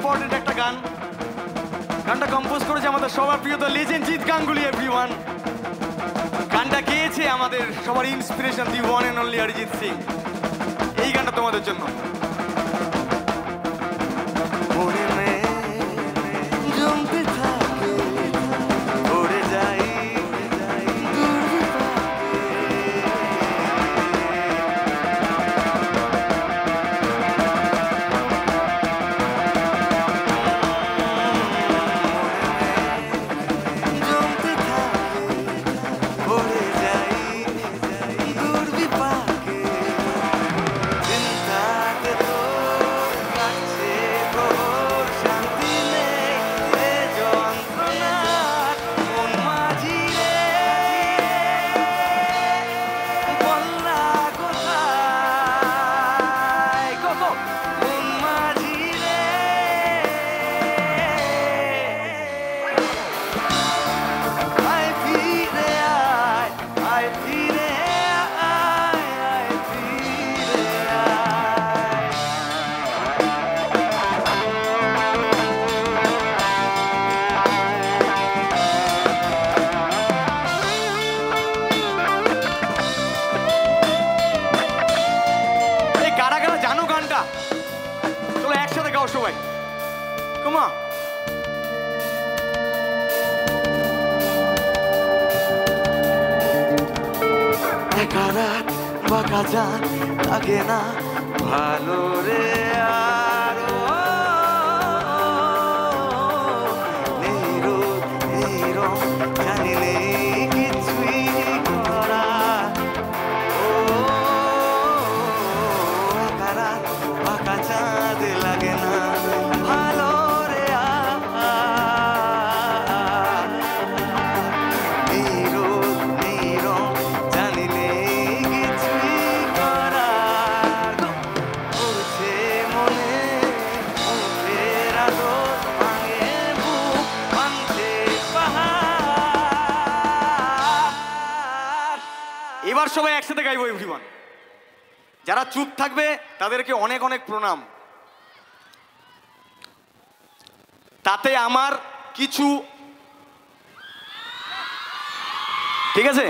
Important একটা গান। গানটা কম্পোজ করেছে আমাদের সবার প্রিয় the legend Jeet Ganguly everyone. গানটা গেয়েছে আমাদের সবার inspiration the one and only Arijit Singh. এই গানটা তোমাদের জন্য। সবাই কমা একা রাত বাঁকা যান লাগে না ভালো রে আরো নেই রোদ নেই রং জানি নেই কিছুই করা ও একা রাত বাঁকা চাঁদ লাগে না ভালো রে নেই রোদ নেই রং জানি নেই কিছুই করা করছে মনে মুখের আলো ভাঙে বুক ভাঙছে পাহাড়। এবার সবাই একসাথে গাইবো এভরিওয়ান। যারা চুপ থাকবে তাদেরকে অনেক অনেক প্রণাম। তাতে আমার কিছু ঠিক আছে।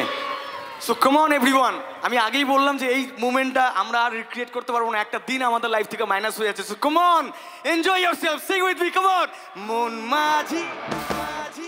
So come on everyone. আমি আগেই বললাম যে এই মুভমেন্টটা আমরা আর রিক্রিয়েট করতে পারবো না, একটা দিন আমাদের লাইফ থেকে মাইনাস হয়ে যাচ্ছে। So come on, enjoy yourself, sing with me, come on. মন মাঝি মাঝি